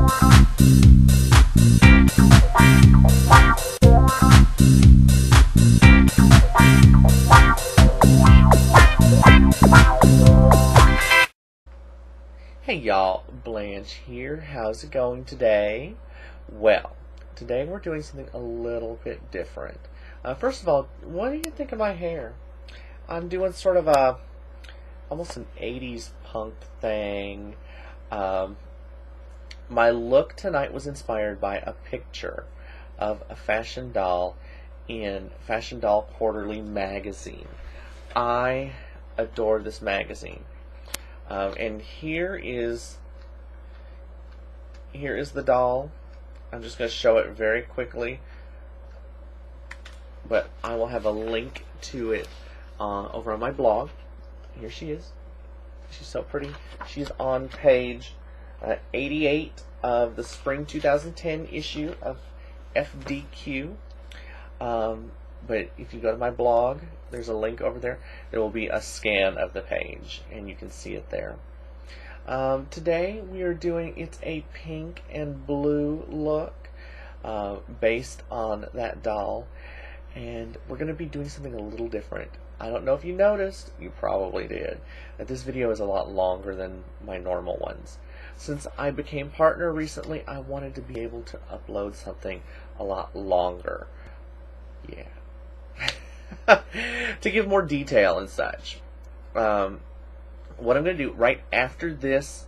Hey y'all, Blanche here. How's it going today? Well, today we're doing something a little bit different. First of all, what do you think of my hair? I'm doing sort of almost an 80s punk thing. My look tonight was inspired by a picture of a fashion doll in Fashion Doll Quarterly magazine. I adore this magazine. And here is the doll. I'm just going to show it very quickly, but I will have a link to it over on my blog. Here she is. She's so pretty. She's on page 88 of the spring 2010 issue of FDQ. But if you go to my blog, there's a link over there. There will be a scan of the page, and you can see it there. Today we are doing, it's a pink and blue look based on that doll, and we're going to be doing something a little different. I don't know if you noticed, you probably did, that this video is a lot longer than my normal ones. Since I became partner recently, I wanted to be able to upload something a lot longer. Yeah. To give more detail and such. What I'm going to do right after this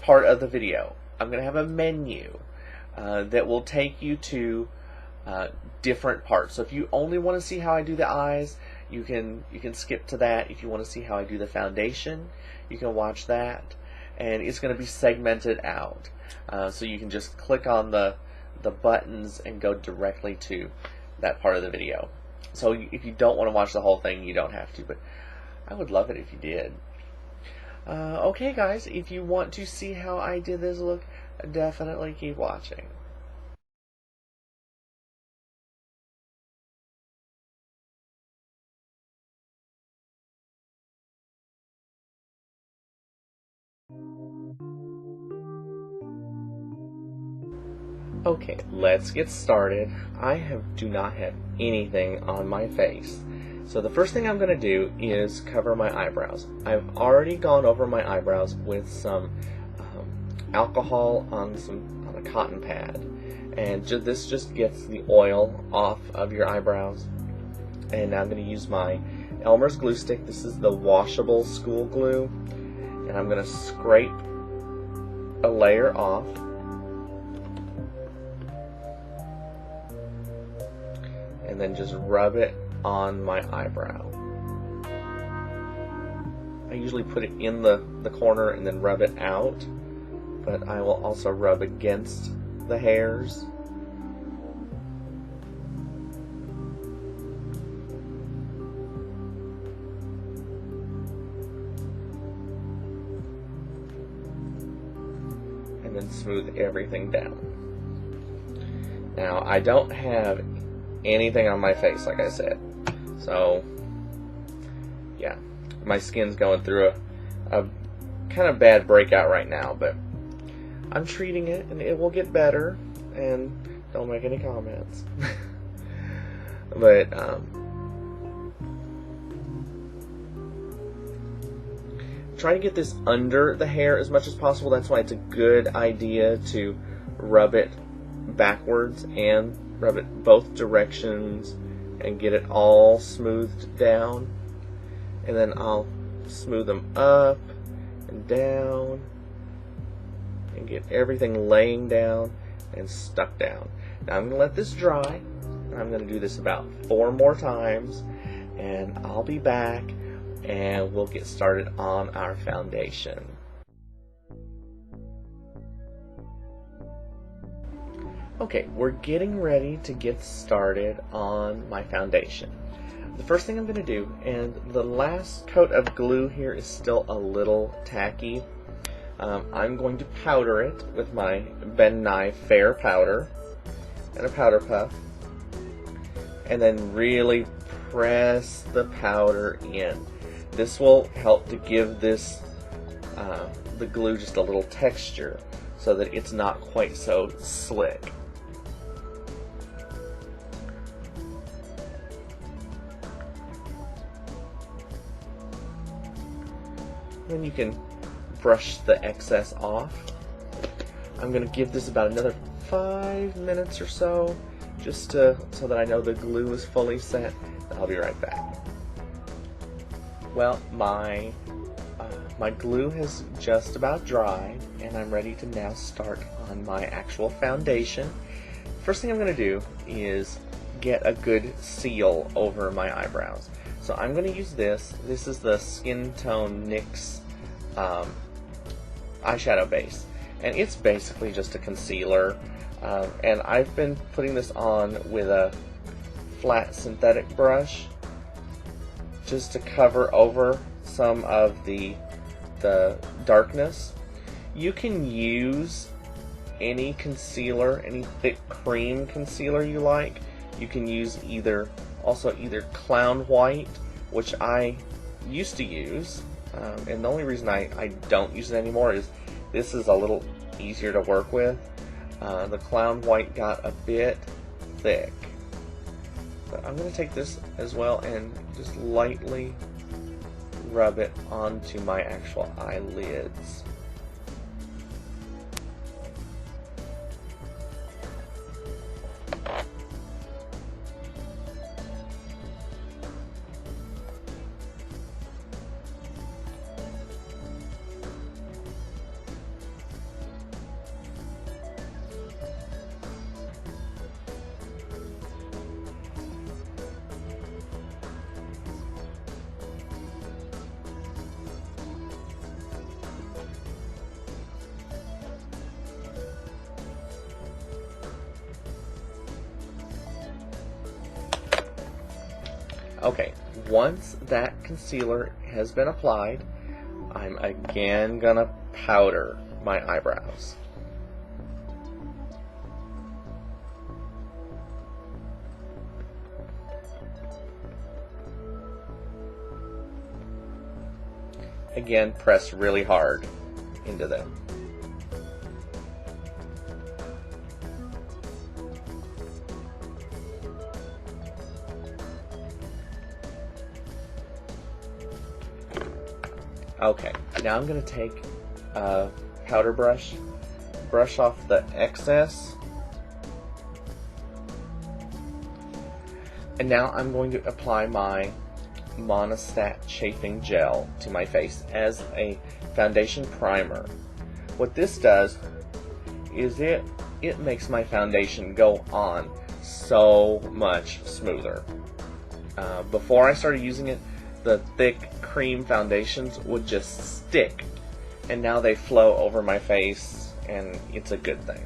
part of the video, I'm going to have a menu that will take you to different parts. So if you only want to see how I do the eyes, you can skip to that. If you want to see how I do the foundation, you can watch that. And it's going to be segmented out. So you can just click on the buttons and go directly to that part of the video. So if you don't want to watch the whole thing, you don't have to, but I would love it if you did. Okay guys, if you want to see how I did this look, definitely keep watching. Okay, let's get started. I do not have anything on my face. So the first thing I'm going to do is cover my eyebrows. I've already gone over my eyebrows with some alcohol on a cotton pad. And this just gets the oil off of your eyebrows. And now I'm going to use my Elmer's glue stick. This is the washable school glue. And I'm going to scrape a layer off. And then just rub it on my eyebrow. I usually put it in the corner and then rub it out, but I will also rub against the hairs. And then smooth everything down. Now, I don't have anything on my face, like I said, so yeah, my skin's going through a kind of bad breakout right now, but I'm treating it and it will get better, and don't make any comments. But try to get this under the hair as much as possible. That's why it's a good idea to rub it backwards and rub it both directions and get it all smoothed down. And then I'll smooth them up and down and get everything laying down and stuck down. Now I'm going to let this dry. I'm going to do this about 4 more times, and I'll be back and we'll get started on our foundation. Okay, we're getting ready to get started on my foundation. The first thing I'm going to do, and the last coat of glue here is still a little tacky, I'm going to powder it with my Ben Nye Fair powder and a powder puff, and then really press the powder in. This will help to give this the glue just a little texture. so that it's not quite so slick. Then you can brush the excess off. I'm going to give this about another 5 minutes or so, just so that I know the glue is fully set. I'll be right back. Well, my glue has just about dried, and I'm ready to now start on my actual foundation. First thing I'm going to do is get a good seal over my eyebrows. So I'm going to use this. This is the Skin Tone NYX eyeshadow base, and it's basically just a concealer. And I've been putting this on with a flat synthetic brush just to cover over some of the darkness. You can use any concealer, any thick cream concealer you like. You can use either Clown White, which I used to use, and the only reason I don't use it anymore is this is a little easier to work with. The Clown White got a bit thick. But I'm going to take this as well and just lightly rub it onto my actual eyelids. Okay, once that concealer has been applied, I'm again gonna powder my eyebrows. Again, press really hard into them. Okay, now I'm going to take a powder brush, brush off the excess, and now I'm going to apply my Monostat Chafing Gel to my face as a foundation primer. What this does is it makes my foundation go on so much smoother. Before I started using it, the thick cream foundations would just stick, and now they flow over my face, and it's a good thing.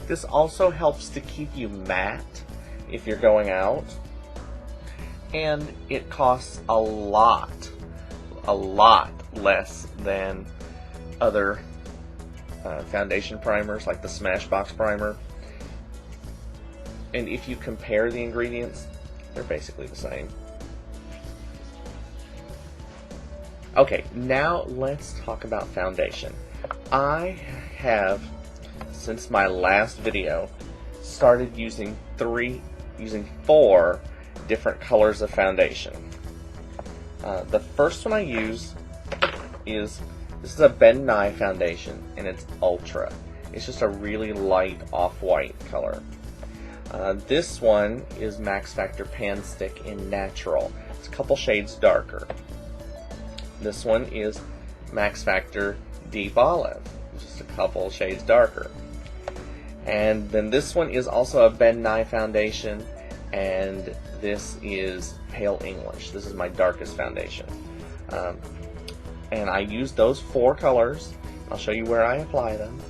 This also helps to keep you matte if you're going out, and it costs a lot less than other foundation primers like the Smashbox primer. And if you compare the ingredients, they're basically the same. Okay, now let's talk about foundation. I have, since my last video, started using 4 different colors of foundation. The first one I use this is a Ben Nye foundation, and it's Ultra. It's just a really light off-white color. This one is Max Factor Pan Stick in Natural. It's a couple shades darker. This one is Max Factor Deep Olive, just a couple shades darker. And then this one is also a Ben Nye foundation, and this is Pale English. This is my darkest foundation. And I use those 4 colors. I'll show you where I apply them.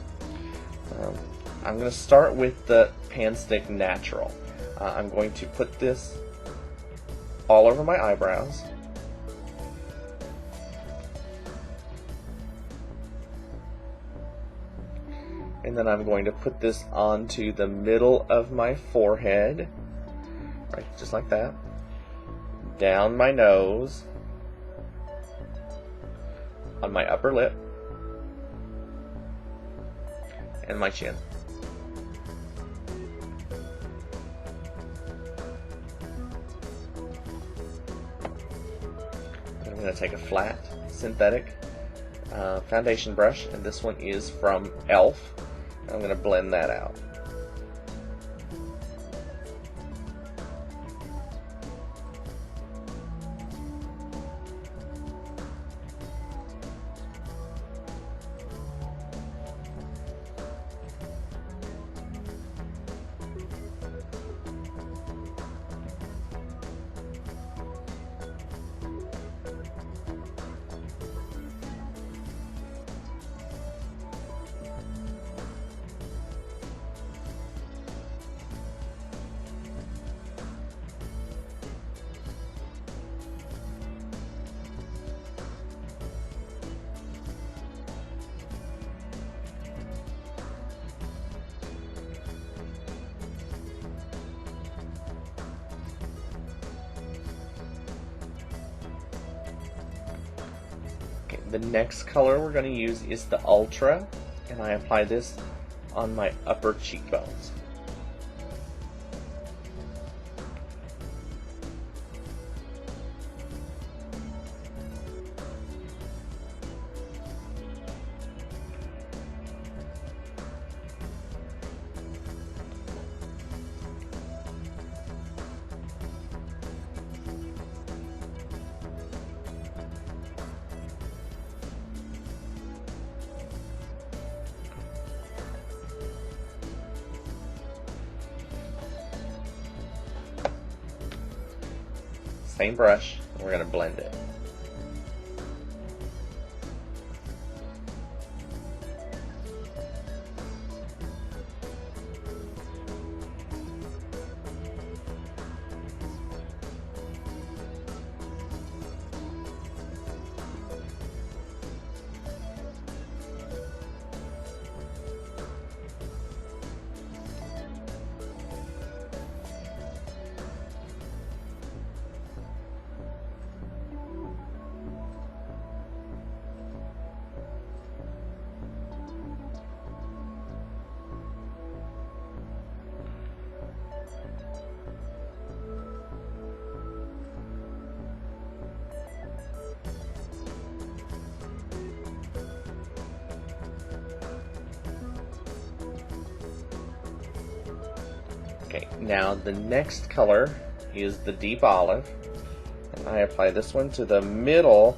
I'm going to start with the Pan Stick Natural. I'm going to put this all over my eyebrows. And then I'm going to put this onto the middle of my forehead, right, just like that, down my nose, on my upper lip and my chin. I'm going to take a flat synthetic foundation brush, and this one is from e.l.f. I'm going to blend that out. The next color we're going to use is the Ultra, and I apply this on my upper cheekbones. Same brush, and we're going to blend it. Okay, now the next color is the Deep Olive, and I apply this one to the middle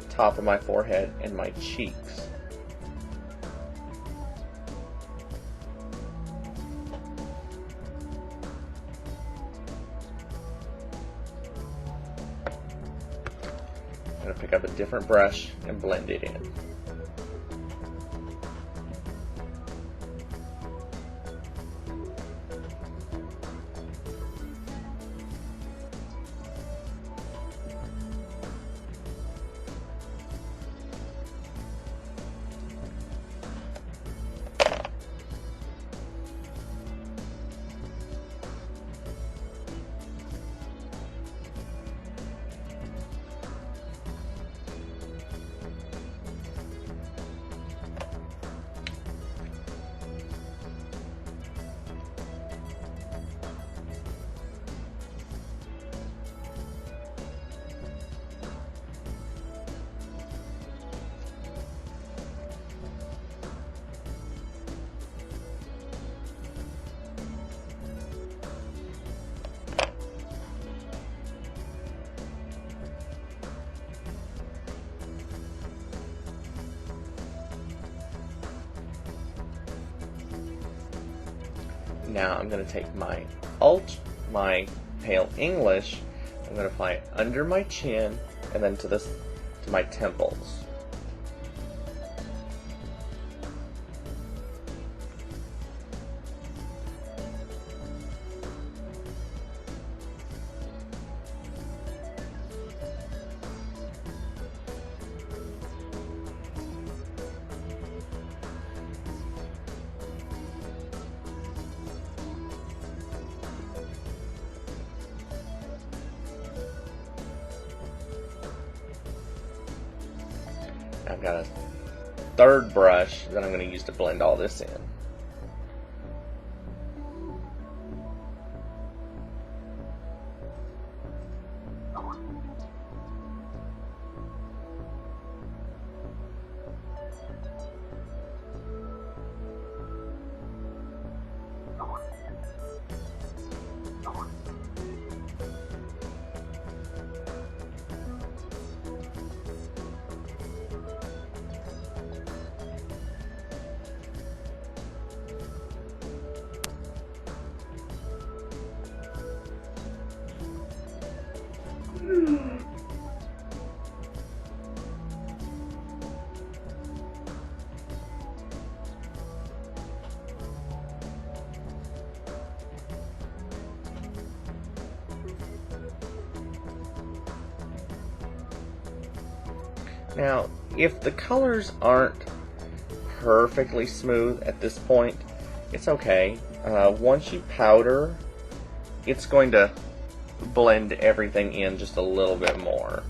top of my forehead and my cheeks. I'm going to pick up a different brush and blend it in. Now I'm going to take my Pale English, I'm going to apply it under my chin and then to my temples. I've got a third brush that I'm going to use to blend all this in. Now, if the colors aren't perfectly smooth at this point, it's okay. Once you powder, it's going to blend everything in just a little bit more.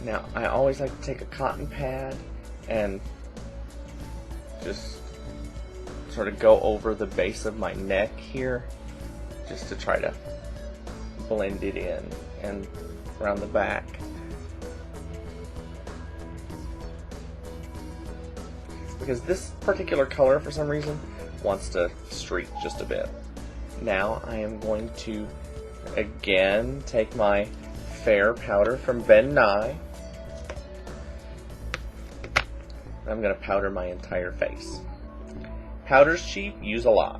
Now, I always like to take a cotton pad and just sort of go over the base of my neck here, just to try to blend it in, and around the back. Because this particular color, for some reason, wants to streak just a bit. Now I am going to again take my fair powder from Ben Nye. I'm going to powder my entire face. Powder's cheap, use a lot.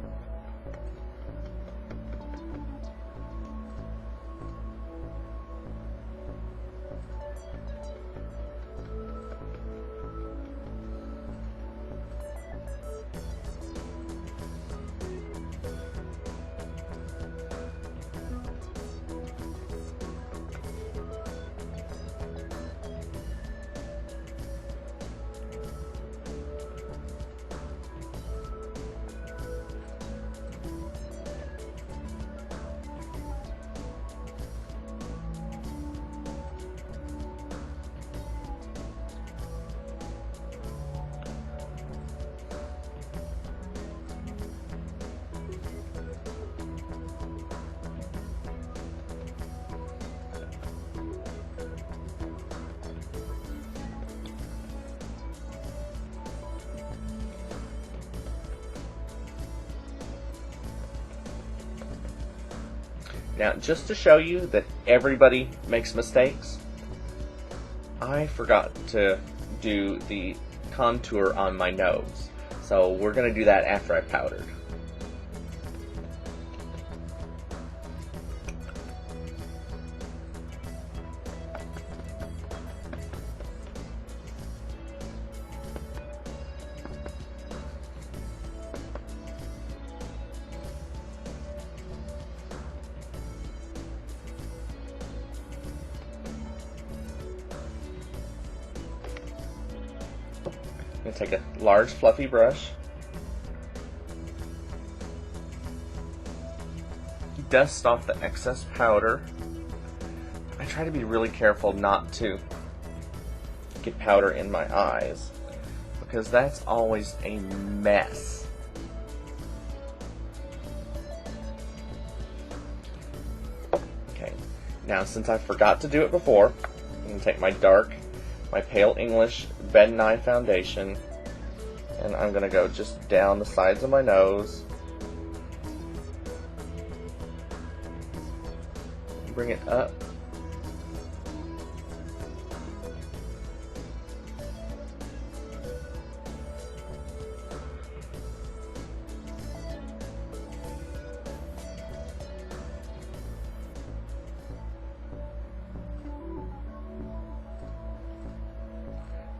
Now, just to show you that everybody makes mistakes, I forgot to do the contour on my nose. So we're going to do that after I powdered. I'm going to take a large fluffy brush, dust off the excess powder. I try to be really careful not to get powder in my eyes, because that's always a mess. Okay, now since I forgot to do it before, I'm going to take my pale English Ben Nye foundation And I'm going to go just down the sides of my nose. Bring it up.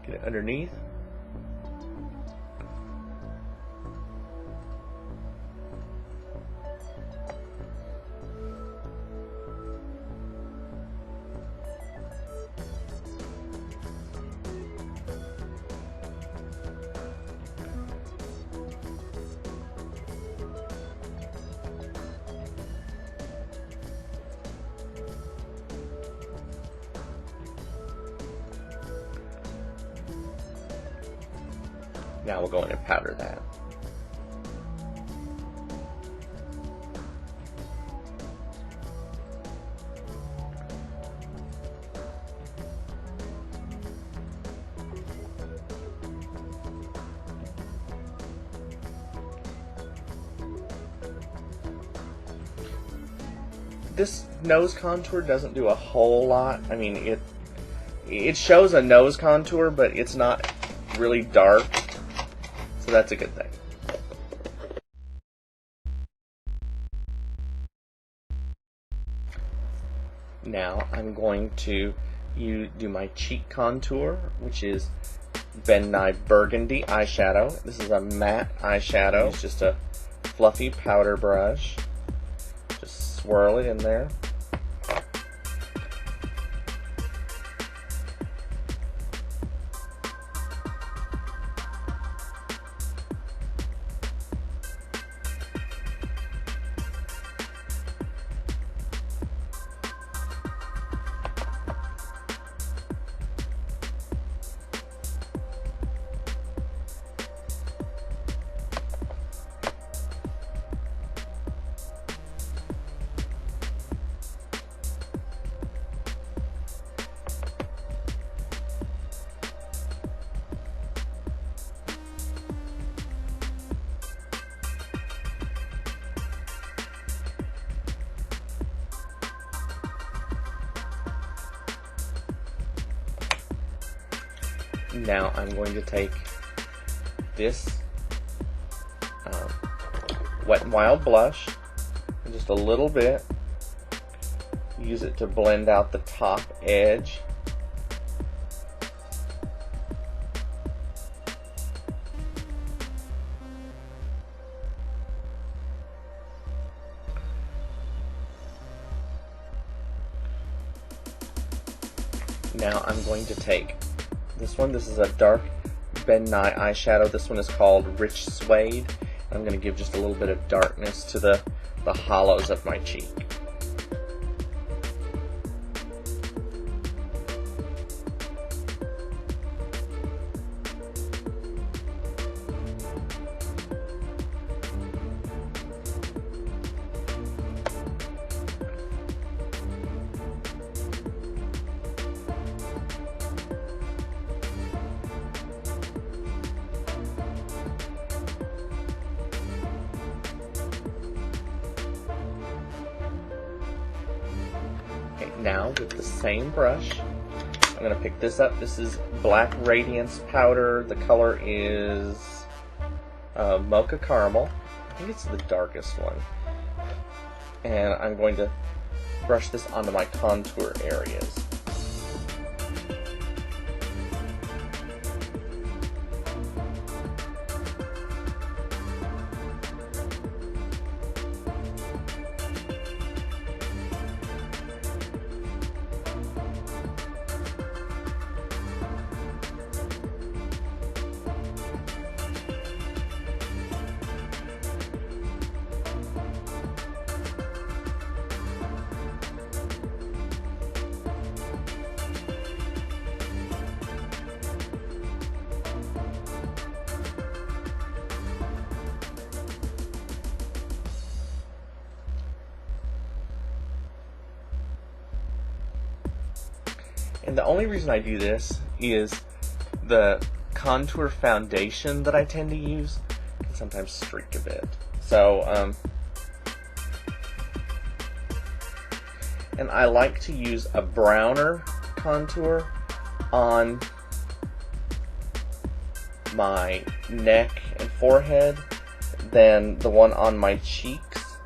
Get it underneath. Now we'll go in and powder that. This nose contour doesn't do a whole lot. I mean, it shows a nose contour, but it's not really dark. So that's a good thing. Now I'm going to do my cheek contour, which is Ben Nye Burgundy eyeshadow. This is a matte eyeshadow. It's just a fluffy powder brush. Just swirl it in there. Now I'm going to take this Wet n Wild blush and just a little bit, use it to blend out the top edge. Now I'm going to take this one. This is a dark Ben Nye eyeshadow. This one is called Rich Suede. I'm going to give just a little bit of darkness to the hollows of my cheek. Now with the same brush, I'm going to pick this up. This is Black Radiance powder. The color is Mocha Caramel. I think it's the darkest one. And I'm going to brush this onto my contour areas. And the only reason I do this is the contour foundation that I tend to use can sometimes streak a bit. So, and I like to use a browner contour on my neck and forehead than the one on my cheeks,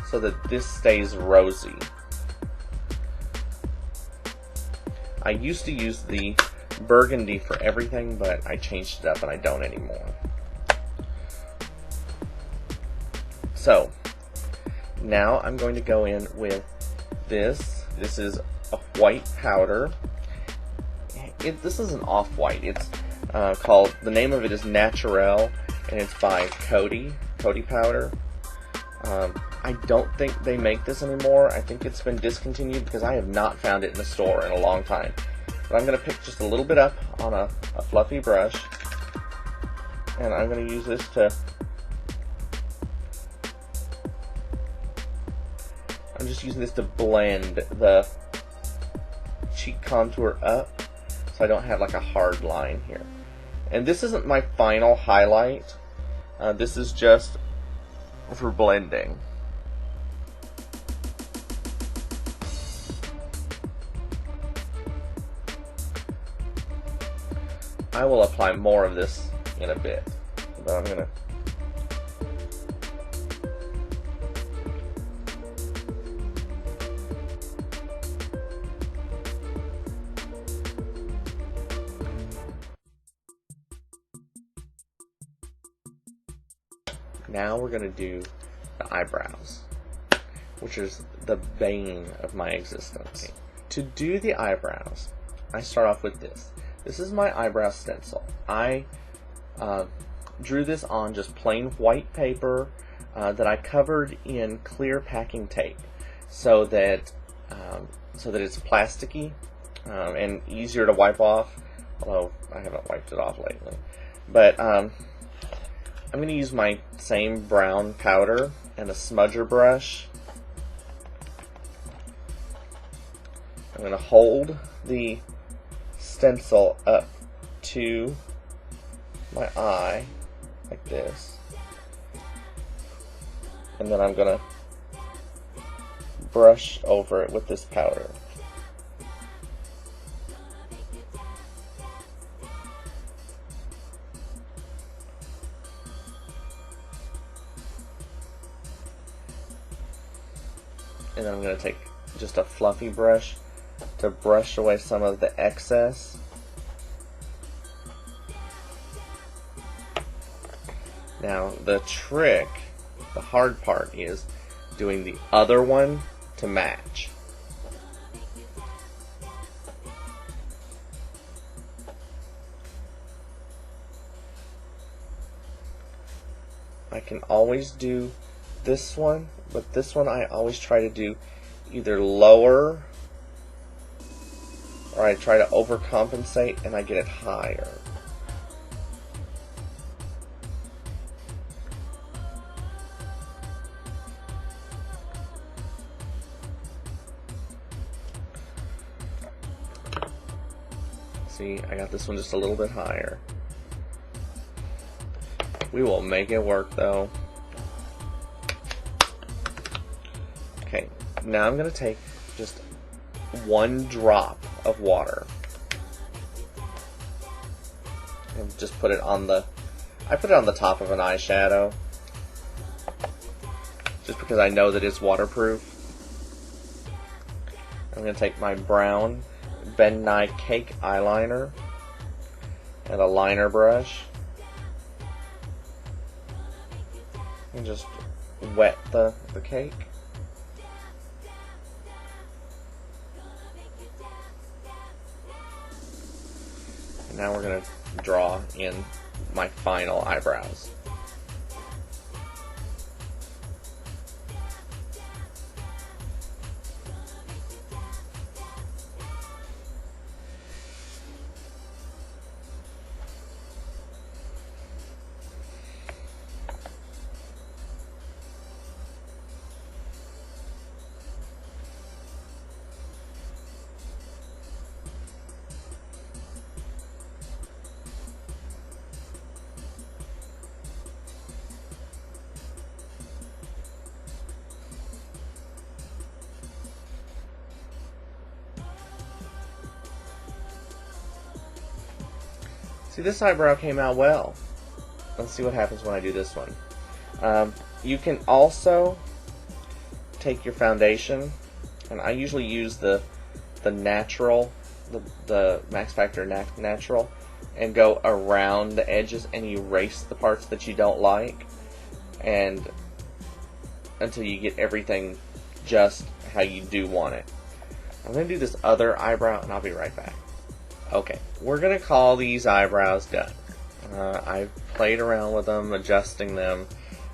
so that this stays rosy. I used to use the burgundy for everything, but I changed it up and I don't anymore. So, now I'm going to go in with this. This is a white powder. This is an off-white. It's called, the name of it is Naturel, and it's by Coty powder. I don't think they make this anymore. I think it's been discontinued because I have not found it in a store in a long time. But I'm going to pick just a little bit up on a fluffy brush, and I'm going to use this to, I'm just using this to blend the cheek contour up so I don't have like a hard line here. And this isn't my final highlight. This is just for blending. I will apply more of this in a bit, but I'm gonna now we're gonna do the eyebrows, which is the bane of my existence. To do the eyebrows, I start off with this. This is my eyebrow stencil. I drew this on just plain white paper that I covered in clear packing tape, so that it's plasticky and easier to wipe off. Although I haven't wiped it off lately, but I'm going to use my same brown powder and a smudger brush. I'm going to hold the stencil up to my eye like this, and then I'm going to brush over it with this powder. And then I'm going to take just a fluffy brush to brush away some of the excess. Now the trick, the hard part, is doing the other one to match. I can always do this one, but this one I always try to do either lower, or I try to overcompensate and I get it higher. See, I got this one just a little bit higher. We will make it work though. Okay, now I'm going to take just one drop of water and just put it on the, I put it on the top of an eyeshadow just because I know that it's waterproof. I'm going to take my brown Ben Nye Cake eyeliner and a liner brush and just wet the cake. And now we're going to draw in my final eyebrows. See, this eyebrow came out well. Let's see what happens when I do this one. You can also take your foundation, and I usually use the natural, the Max Factor Natural, and go around the edges and erase the parts that you don't like, and until you get everything just how you do want it. I'm going to do this other eyebrow, and I'll be right back. Okay, we're going to call these eyebrows done. I've played around with them, adjusting them,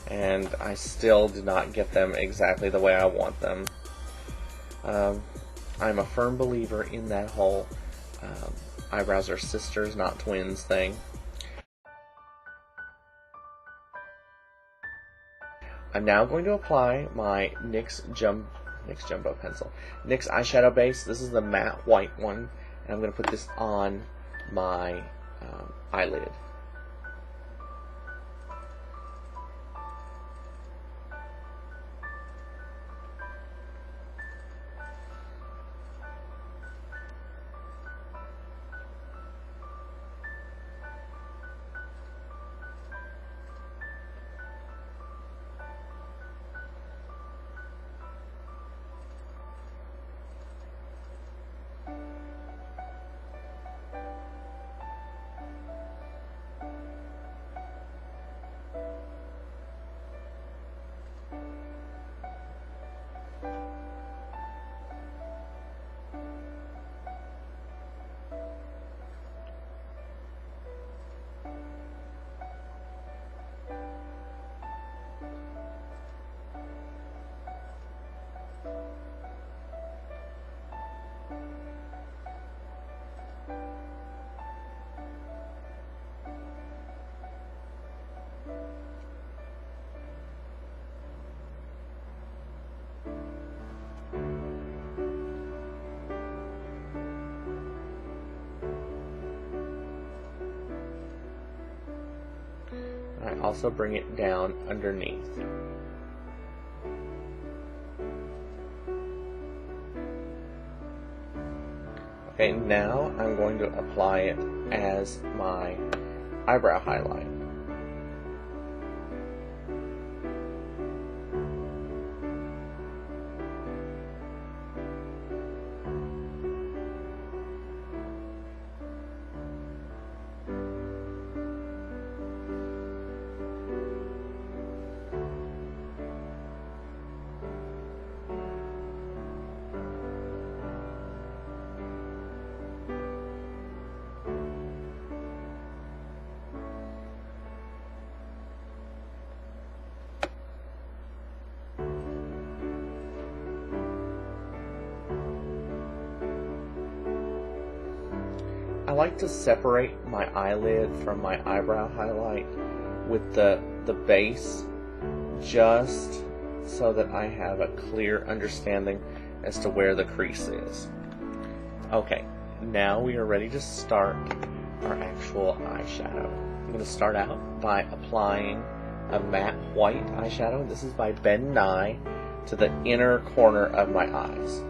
and I still did not get them exactly the way I want them. I'm a firm believer in that whole eyebrows are sisters, not twins thing. I'm now going to apply my NYX Jumbo pencil. NYX eyeshadow base. This is the matte white one, and I'm going to put this on my eyelid. I also bring it down underneath. Okay, now I'm going to apply it as my eyebrow highlight. I like to separate my eyelid from my eyebrow highlight with the base, just so that I have a clear understanding as to where the crease is. Okay, now we are ready to start our actual eyeshadow. I'm going to start out by applying a matte white eyeshadow. This is by Ben Nye, to the inner corner of my eyes.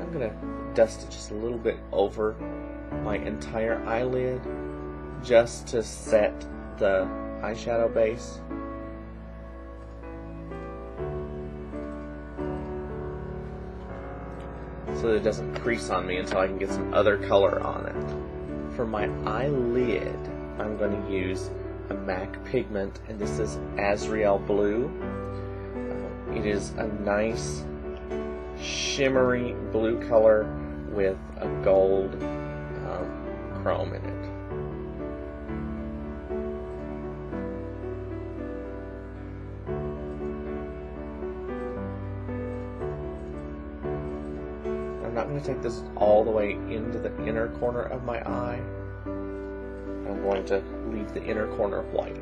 I'm going to dust it just a little bit over my entire eyelid, just to set the eyeshadow base. So that it doesn't crease on me until I can get some other color on it. For my eyelid, I'm going to use a MAC pigment, and this is Azrael Blue. It is a nice shimmery blue color with a gold chrome in it. I'm not going to take this all the way into the inner corner of my eye. I'm going to leave the inner corner white.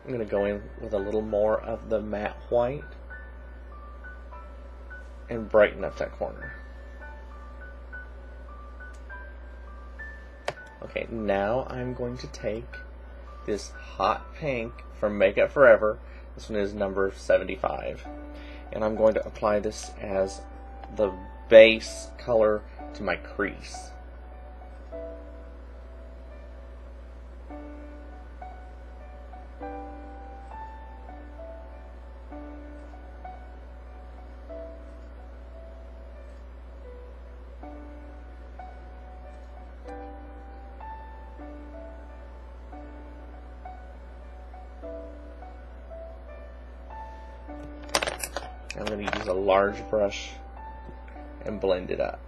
I'm going to go in with a little more of the matte white and brighten up that corner. Okay, now I'm going to take this hot pink from Makeup Forever. This one is number 75. And I'm going to apply this as the base color to my crease. I'm going to use a large brush and blend it up.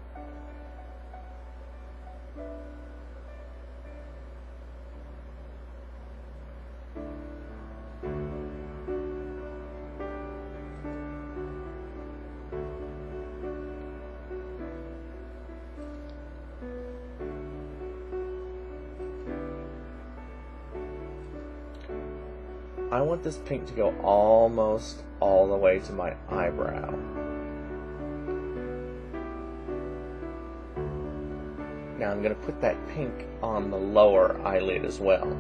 I want this pink to go almost all the way to my eyebrow. Now I'm going to put that pink on the lower eyelid as well.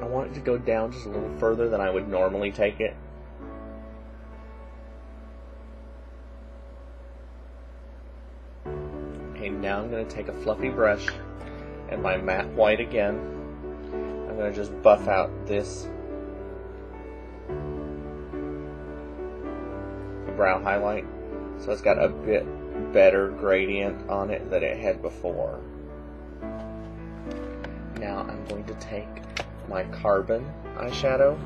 I want it to go down just a little further than I would normally take it. Okay, now I'm going to take a fluffy brush and my matte white again. I'm going to just buff out this brow highlight so it's got a bit better gradient on it than it had before. Now I'm going to take my carbon eyeshadow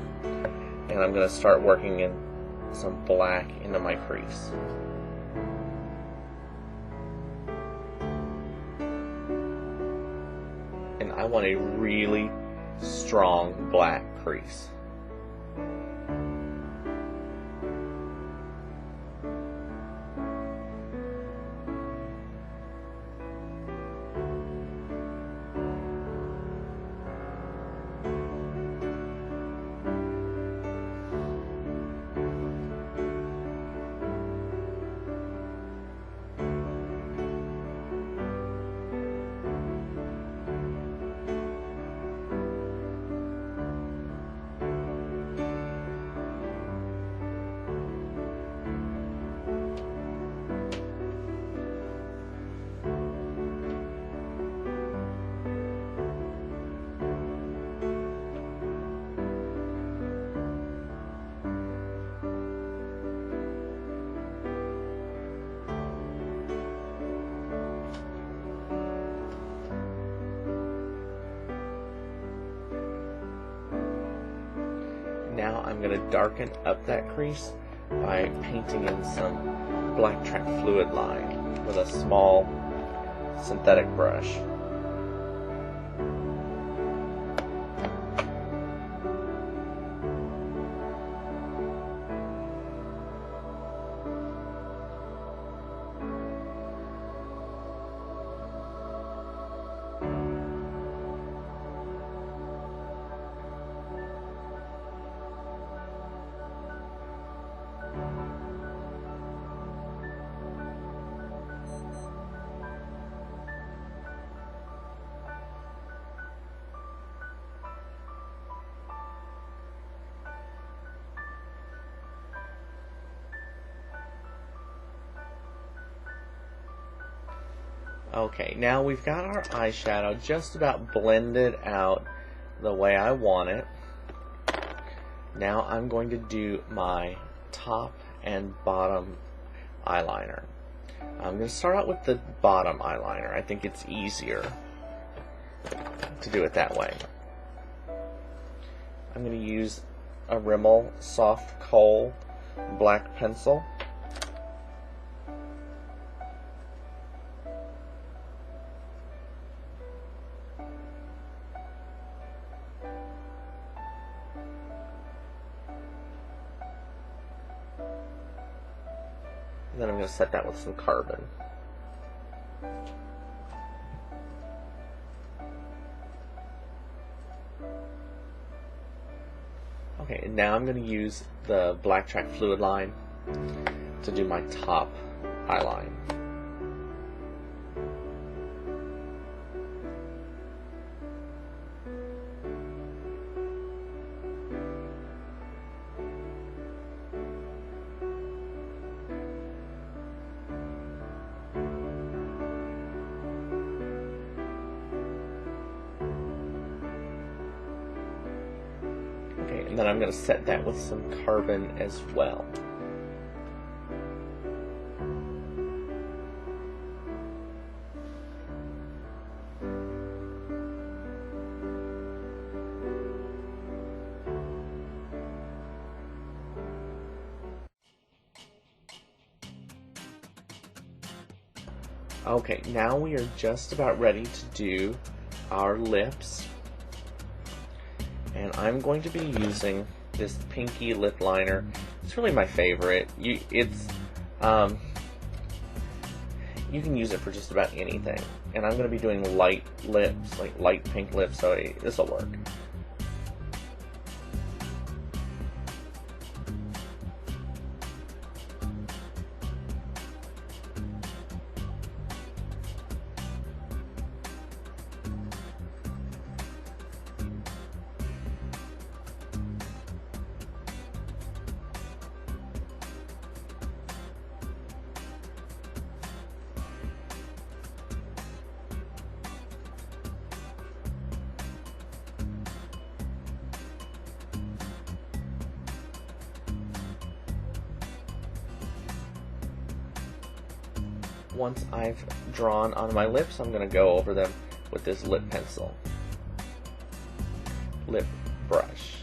and I'm going to start working in some black into my crease. And I want a really strong black crease. Now I'm going to darken up that crease by painting in some black track fluid line with a small synthetic brush. Okay, now we've got our eyeshadow just about blended out the way I want it. Now I'm going to do my top and bottom eyeliner. I'm going to start out with the bottom eyeliner. I think it's easier to do it that way. I'm going to use a Rimmel Soft Kohl black pencil. And then I'm going to set that with some carbon. Okay, and now I'm going to use the Black Track Fluid line to do my top eyeline. Okay, and then I'm going to set that with some carbon as well. Okay, now we are just about ready to do our lips. And I'm going to be using this pinky lip liner. It's really my favorite. You can use it for just about anything. And I'm going to be doing light lips, like light pink lips, so this will work. Once I've drawn on my lips, I'm going to go over them with this lip pencil. Lip brush.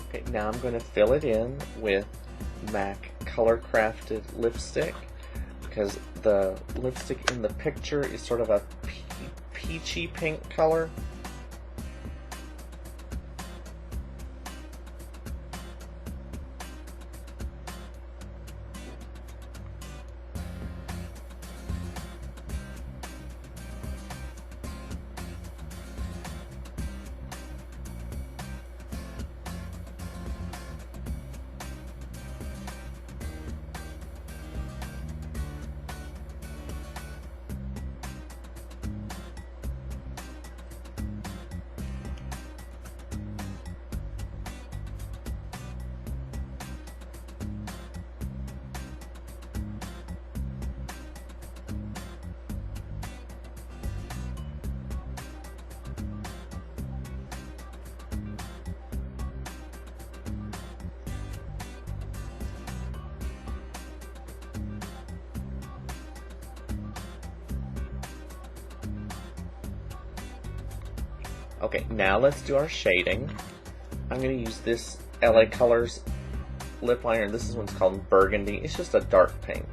Okay, now I'm going to fill it in with MAC Color Crafted lipstick, because the lipstick in the picture is sort of a peachy pink color. Okay, now let's do our shading. I'm going to use this LA Colors lip liner. This one's called Burgundy. It's just a dark pink.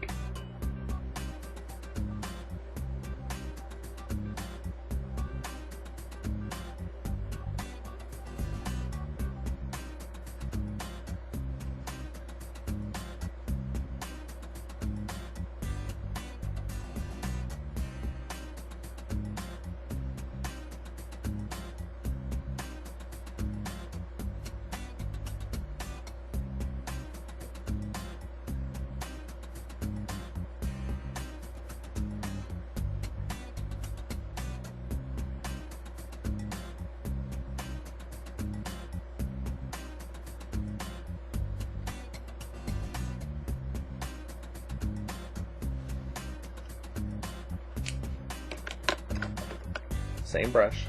Same brush.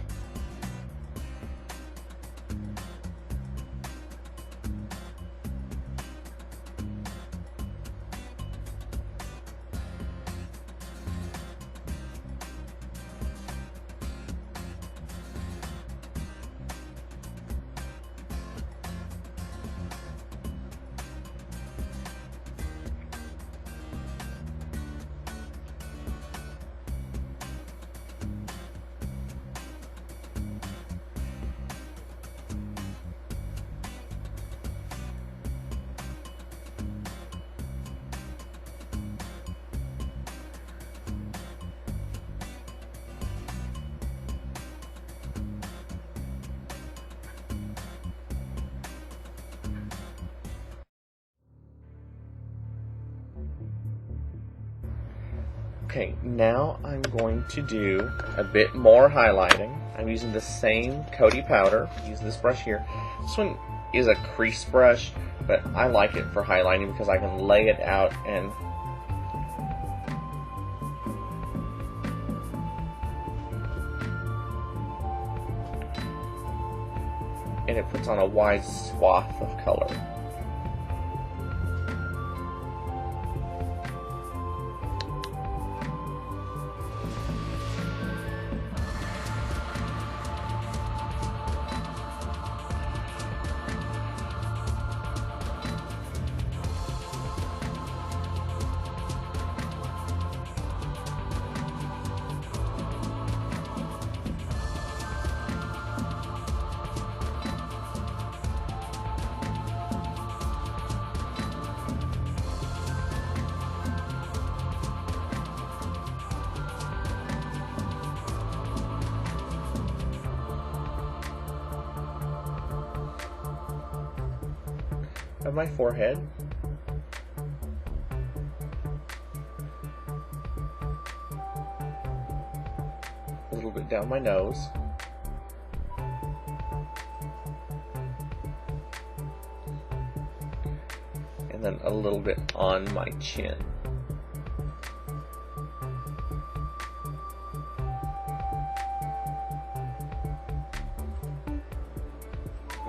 Okay, now I'm going to do a bit more highlighting. I'm using the same Coty powder. Use this brush here. This one is a crease brush, but I like it for highlighting because I can lay it out and it puts on a wide swath of color. Of my forehead. A little bit down my nose. And then a little bit on my chin.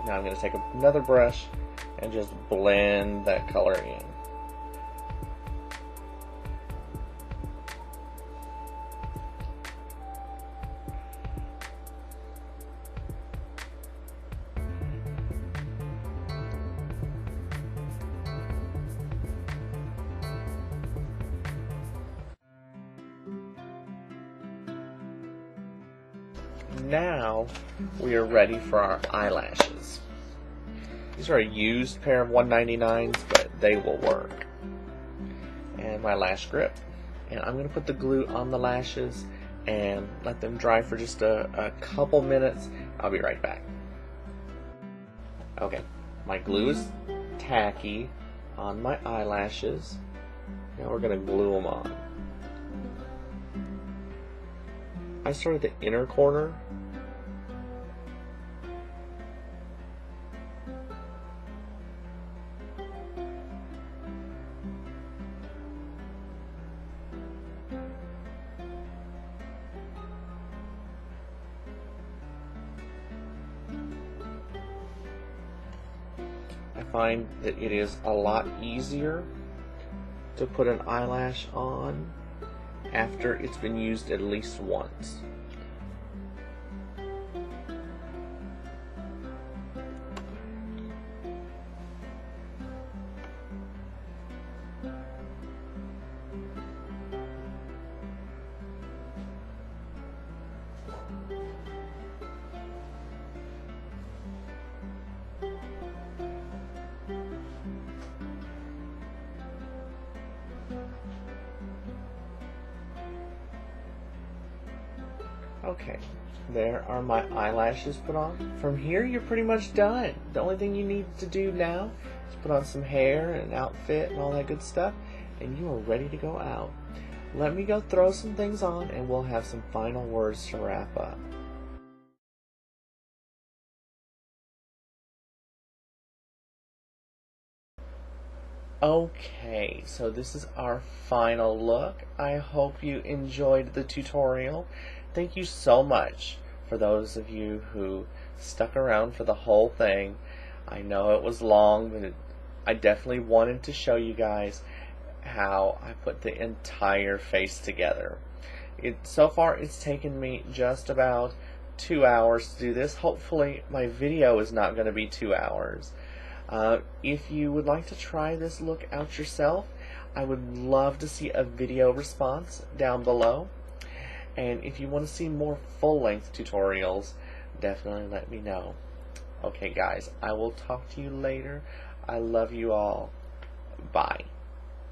Now I'm going to take another brush and just blend that color in. Now we are ready for our eyelashes. These are a used pair of 199s, but they will work. And my lash grip. And I'm going to put the glue on the lashes and let them dry for just a couple minutes. I'll be right back. Okay, my glue is tacky on my eyelashes. Now we're going to glue them on. I started the inner corner. I find that it is a lot easier to put an eyelash on after it's been used at least once. Okay, there are my eyelashes put on. From here, you're pretty much done. The only thing you need to do now is put on some hair and an outfit and all that good stuff, and you are ready to go out. Let me go throw some things on, and we'll have some final words to wrap up. Okay, so this is our final look. I hope you enjoyed the tutorial. Thank you so much for those of you who stuck around for the whole thing. I know it was long, but I definitely wanted to show you guys how I put the entire face together. So far it's taken me just about 2 hours to do this. Hopefully my video is not going to be 2 hours. If you would like to try this look out yourself, I would love to see a video response down below. And if you want to see more full-length tutorials, definitely let me know. Okay guys, I will talk to you later. I love you all. Bye.